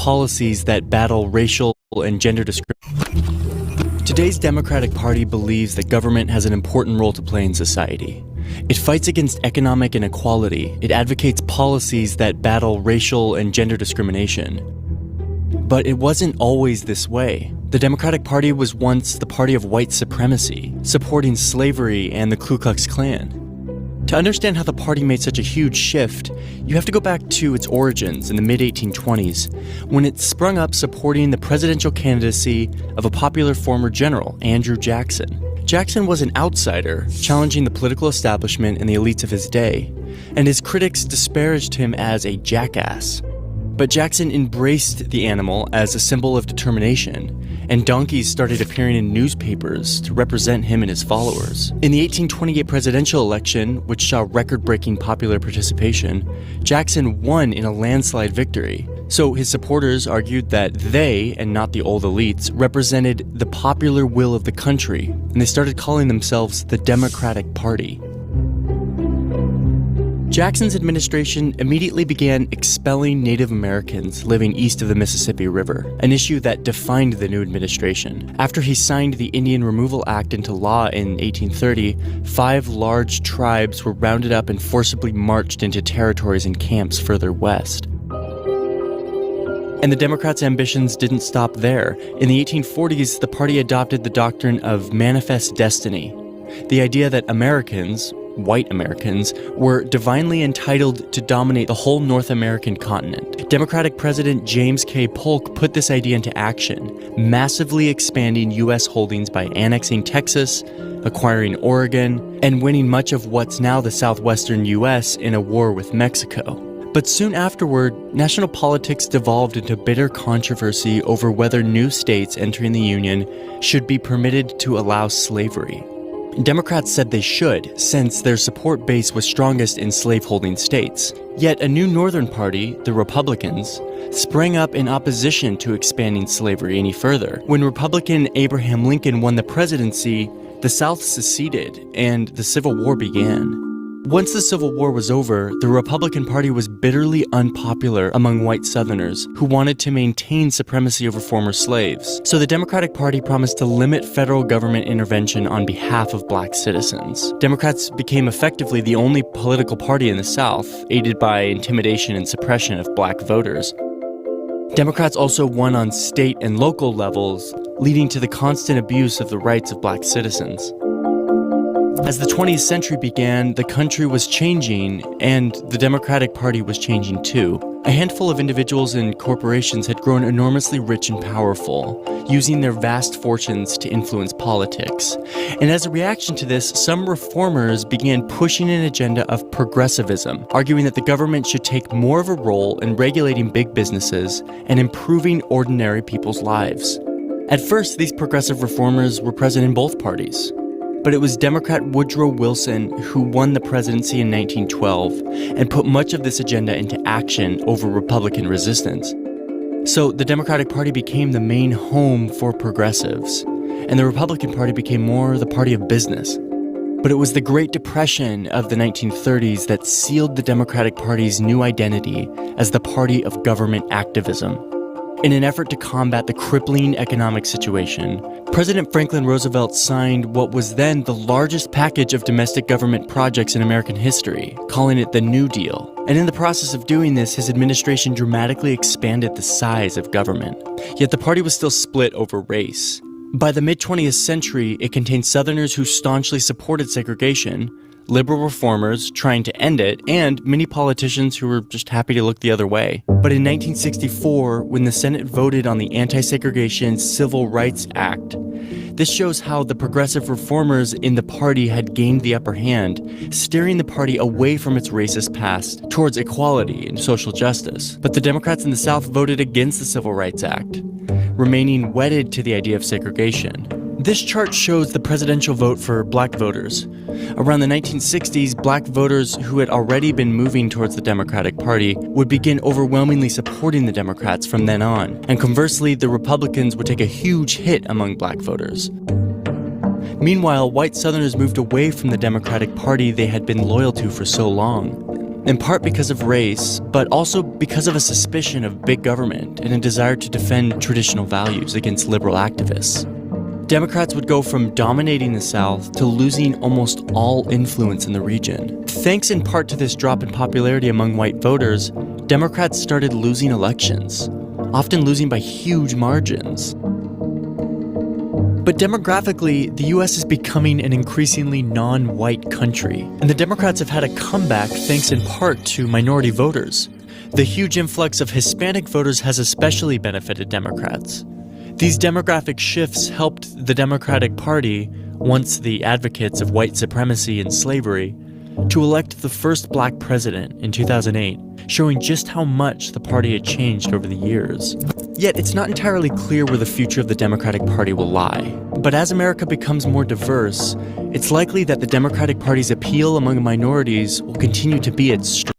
policies that battle racial and gender discrimination. Today's Democratic Party believes that government has an important role to play in society. It fights against economic inequality. It advocates policies that battle racial and gender discrimination. But it wasn't always this way. The Democratic Party was once the party of white supremacy, supporting slavery and the Ku Klux Klan. To understand how the party made such a huge shift, you have to go back to its origins in the mid-1820s, when it sprung up supporting the presidential candidacy of a popular former general, Andrew Jackson. Jackson was an outsider, challenging the political establishment and the elites of his day, and his critics disparaged him as a jackass. But Jackson embraced the animal as a symbol of determination, and donkeys started appearing in newspapers to represent him and his followers. In the 1828 presidential election, which saw record-breaking popular participation, Jackson won in a landslide victory. So his supporters argued that they, and not the old elites, represented the popular will of the country, and they started calling themselves the Democratic Party. Jackson's administration immediately began expelling Native Americans living east of the Mississippi River, an issue that defined the new administration. After he signed the Indian Removal Act into law in 1830, 5 large tribes were rounded up and forcibly marched into territories and camps further west. And the Democrats' ambitions didn't stop there. In the 1840s, the party adopted the doctrine of manifest destiny, the idea that Americans, white Americans, were divinely entitled to dominate the whole North American continent. Democratic President James K. Polk put this idea into action, massively expanding U.S. holdings by annexing Texas, acquiring Oregon, and winning much of what's now the southwestern U.S. in a war with Mexico. But soon afterward, national politics devolved into bitter controversy over whether new states entering the Union should be permitted to allow slavery. Democrats said they should, since their support base was strongest in slaveholding states. Yet a new Northern party, the Republicans, sprang up in opposition to expanding slavery any further. When Republican Abraham Lincoln won the presidency, the South seceded and the Civil War began. Once the Civil War was over, the Republican Party was bitterly unpopular among white Southerners who wanted to maintain supremacy over former slaves. So the Democratic Party promised to limit federal government intervention on behalf of black citizens. Democrats became effectively the only political party in the South, aided by intimidation and suppression of black voters. Democrats also won on state and local levels, leading to the constant abuse of the rights of black citizens. As the 20th century began, the country was changing, and the Democratic Party was changing too. A handful of individuals and corporations had grown enormously rich and powerful, using their vast fortunes to influence politics. And as a reaction to this, some reformers began pushing an agenda of progressivism, arguing that the government should take more of a role in regulating big businesses and improving ordinary people's lives. At first, these progressive reformers were present in both parties. But it was Democrat Woodrow Wilson who won the presidency in 1912 and put much of this agenda into action over Republican resistance. So the Democratic Party became the main home for progressives, and the Republican Party became more the party of business. But it was the Great Depression of the 1930s that sealed the Democratic Party's new identity as the party of government activism. In an effort to combat the crippling economic situation, President Franklin Roosevelt signed what was then the largest package of domestic government projects in American history, calling it the New Deal. And in the process of doing this, his administration dramatically expanded the size of government. Yet the party was still split over race. By the mid-20th century, it contained Southerners who staunchly supported segregation, liberal reformers trying to end it, and many politicians who were just happy to look the other way. But in 1964, when the Senate voted on the Anti-Segregation Civil Rights Act, this shows how the progressive reformers in the party had gained the upper hand, steering the party away from its racist past towards equality and social justice. But the Democrats in the South voted against the Civil Rights Act, remaining wedded to the idea of segregation. This chart shows the presidential vote for black voters. Around the 1960s, black voters who had already been moving towards the Democratic Party would begin overwhelmingly supporting the Democrats from then on, and conversely, the Republicans would take a huge hit among black voters. Meanwhile, white Southerners moved away from the Democratic Party they had been loyal to for so long. in part because of race, but also because of a suspicion of big government and a desire to defend traditional values against liberal activists. Democrats would go from dominating the South to losing almost all influence in the region. Thanks in part to this drop in popularity among white voters, Democrats started losing elections, often losing by huge margins. But demographically, the US is becoming an increasingly non-white country, and the Democrats have had a comeback thanks in part to minority voters. The huge influx of Hispanic voters has especially benefited Democrats. These demographic shifts helped the Democratic Party, once the advocates of white supremacy and slavery, to elect the first black president in 2008, showing just how much the party had changed over the years. Yet it's not entirely clear where the future of the Democratic Party will lie. But as America becomes more diverse, it's likely that the Democratic Party's appeal among minorities will continue to be its strength.